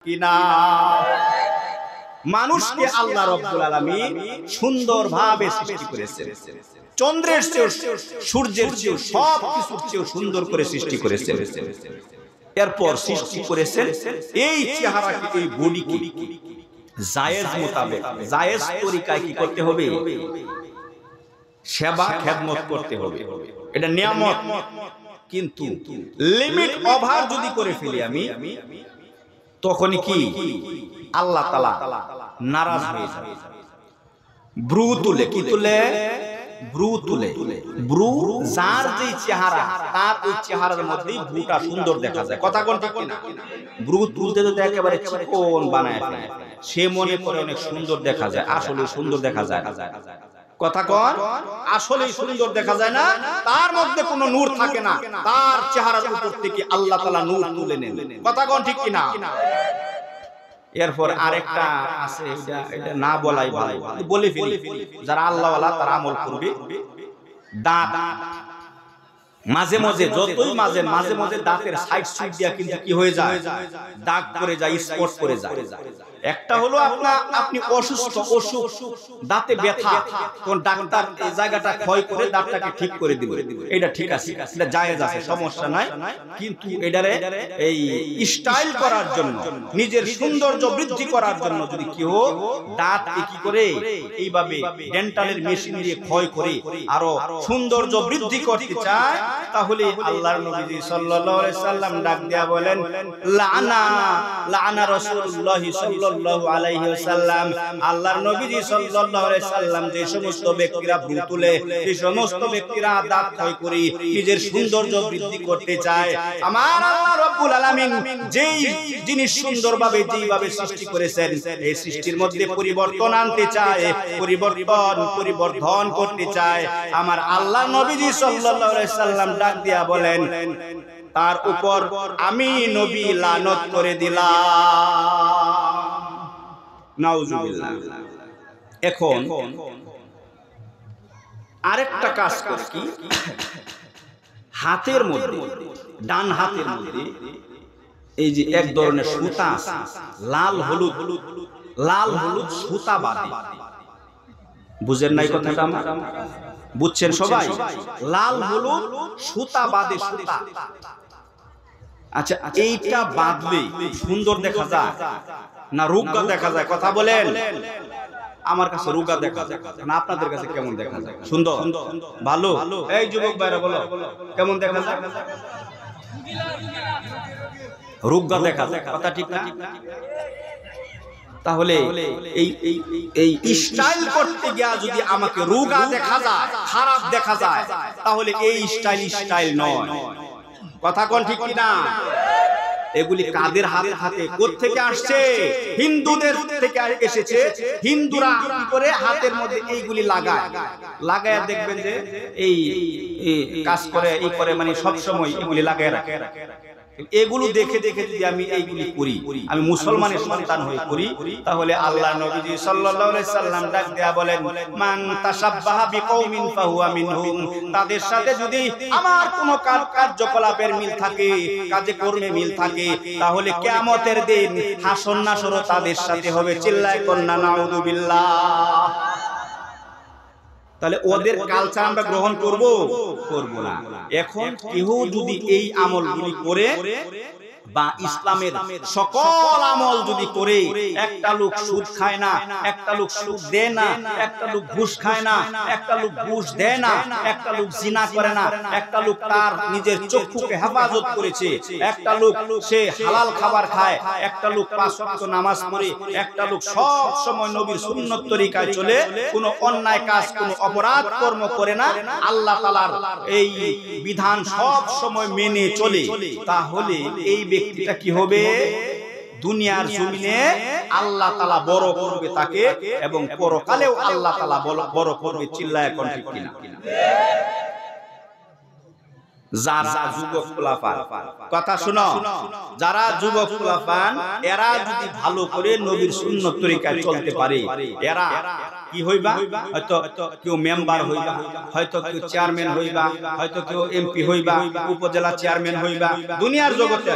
কিনা? মানুষকে আল্লাহ রাব্বুল আলামিন সুন্দরভাবে সৃষ্টি করেছেন। চন্দ্রের চেয়েও, সূর্যের চেয়েও, সব কিছুর চেয়েও সুন্দর করে সৃষ্টি করেছেন। এরপর সৃষ্টি করেছেন এই চেহারাকে, এই বডিকে জায়েজ মোতাবেক, জায়েজ তরিকায় কি করতে হবে? সেবা খেদমত করতে হবে। এটা নিয়ামত। কিন্তু লিমিট ওভার যদি করে ফেলি আমি, তখনই কি আল্লাহ তাআলা নারাজ হয়ে যাবে। ব্রু তুলে, কি তুলে? ব্রু তুলে। ব্রু যার যে চেহারা, তার ওই চেহারার মধ্যেই ব্রুটা সুন্দর দেখা যায়। কথা কোন ঠিক না? ব্রু তুলতে তো একেবারে চিকন বানায় ফেলে, সে মনে করে অনেক সুন্দর দেখা যায়, আসলে সুন্দর দেখা যায়। কথা কোন? আসলে সুন্দর দেখা যায় না, তার মধ্যে কোনো নূর থাকে না, তার চেহারার উপর থেকে আল্লাহ তাআলা নূর তুলে নেন। কথা কোন ঠিক কি না? এরপর আরেকটা আছে, এটা না বলাই ভালো, বলে ফেলি। যারা আল্লাহ ওয়ালা তারা আমল করবে। দাঁত মাঝে মাঝে, যতই মাঝে মাঝে দাঁতের সাইড সাইড দিয়া কিন্তু কি হয়ে যায়? দাগ পড়ে যায়, স্পট পড়ে যায়। একটা হলো আপনি অসুস্থ, অসুখ, দাঁতে ব্যথা, কোন ডাক্তার এই জায়গাটা ক্ষয় করে দাঁতটাকে ঠিক করে দিবে, এটা ঠিক আছে, এটা জায়েজ আছে, সমস্যা নাই। কিন্তু এটারে এই স্টাইল করার জন্য, নিজের সৌন্দর্য বৃদ্ধি করার জন্য যদি কেউ দাঁত কি করে এইভাবে ডেন্টালের মেশিন দিয়ে ক্ষয় করে আরো সৌন্দর্য বৃদ্ধি করতে চায়, তাহলে আল্লাহর নবী সাল্লাল্লাহু আলাইহি সাল্লাম ডাক দেয়া বলেন, লানা রাসূলুল্লাহ সাল্লাল্লাহু আলাইহি ওয়াসাল্লাম, আল্লাহর নবী সাল্লাল্লাহু আলাইহি সাল্লাম যে সমস্ত ব্যক্তিরা ভ্রু তুলে, যে সমস্ত ব্যক্তিরা দাঁত ক্ষয় করে নিজের সৌন্দর্য বৃদ্ধি করতে চায়, আমার আল্লাহ রাব্বুল আলামিন যেই জিনিস সুন্দরভাবে যেইভাবে সৃষ্টি করেছেন, এই সৃষ্টির মধ্যে পরিবর্তন আনতে চায়, পরিবর্ধন করতে চায়, আমার আল্লাহর নবী সাল্লাল্লাহু আলাইহি সাল্লাম ডাক দিয়া বলেন, তার উপর আমি নবী লানত করে দিলাম। নাউজুবিল্লাহ। এখন আরেকটা কাজ করে কি, হাতের মধ্যে, ডান হাতের মধ্যে এই যে এক ধরনের সুতা, লাল হলুদ সুতা বাঁধে। বুঝেন নাই কথাটা? আমার বুঝছেন সবাই? লাল হলুদ সুতা বাঁধে, সুতা। আচ্ছা, এইটা বাঁধলে সুন্দর দেখা যায় না রোগা দেখা যায়? কথা বলেন। আমার কাছে রোগা দেখা যায় না, আপনাদের কাছে কেমন দেখা যায়? সুন্দর, ভালো? এই যুবক ভাইরা বলো, কেমন দেখা যায়? রোগা দেখা যায়, কথা ঠিক না? তাহলে এই স্টাইল করতে গিয়া যদি আমাকে রোগা দেখা যায়, খারাপ দেখা যায়, তাহলে এই স্টাইল নয়। কথা কোন ঠিক কি না? এগুলি কাদের হাতে, কোথা থেকে আসছে? হিন্দুদের থেকে এসেছে। হিন্দুরা কি করে হাতের মধ্যে এইগুলি লাগায় দেখবেন যে এই কাজ করে, এই করে, মানে সব সময় এগুলি লাগায় রাখে। এগুলো দেখে যদি আমি এইগুলি করি, আমি মুসলমানের সন্তান হয়ে করি, তাহলে আল্লাহ নবী সাল্লাল্লাহু আলাইহি সাল্লাম ডাক দেয়া বলেন, মান তাশাব্বাহা বিকওমিন ফাহুয়া মিনহুম, তাদের সাথে যদি আমার কোনো কার্যকলাপের মিল থাকে, কাজে কর্মে মিল থাকে, তাহলে কিয়ামতের দিন হাসর নাসরও তাদের সাথে হবে। চিল্লায় কন্না নাউযুবিল্লাহ। তাহলে ওদের কালচার আমরা গ্রহণ করব না। এখন কেউ যদি এই আমলগুলি করে বা ইসলামের সকল আমল যদি করে, একটা লোক সুদ খায় না, একটা লোক সুদ দেয় না, একটা লোক ঘুষ খায় না, একটা লোক ঘুষ দেয় না, একটা লোক জিনা করে না, একটা লোক তার নিজের চক্ষুকে হেফাজত করেছে, একটা লোক সে হালাল খাবার খায়, একটা লোক 5 ওয়াক্ত নামাজ পড়ে, একটা লোক সব সময় নবীর সুন্নত তরিকায় চলে, কোনো অন্যায় কাজ, কোনো অপরাধ কর্ম করে না, আল্লাহ তাআলার এই বিধান সব সময় মেনে চলে, তাহলে এই ব্যক্তিটা কি হবে? দুনিয়ার জমিনে আল্লাহ তাআলা বড় করবে তাকে, এবং পরকালেও আল্লাহ তাআলা বড় করবে। চিল্লায় কোন ঠিক কিনা? যারা যুবক খোলাফান, কথা শুনো, যারা যুবক খোলাফান, এরা যদি ভালো করে নবীর সুন্নত তরিকায় চলতে পারে, এরা কি হইবা? হয়তো কেউ মেম্বার হইবা, হয়তো কেউ চেয়ারম্যান হইবা, হয়তো কেউ এমপি হইবা, উপজেলা চেয়ারম্যান হইবা, দুনিয়ার জগতে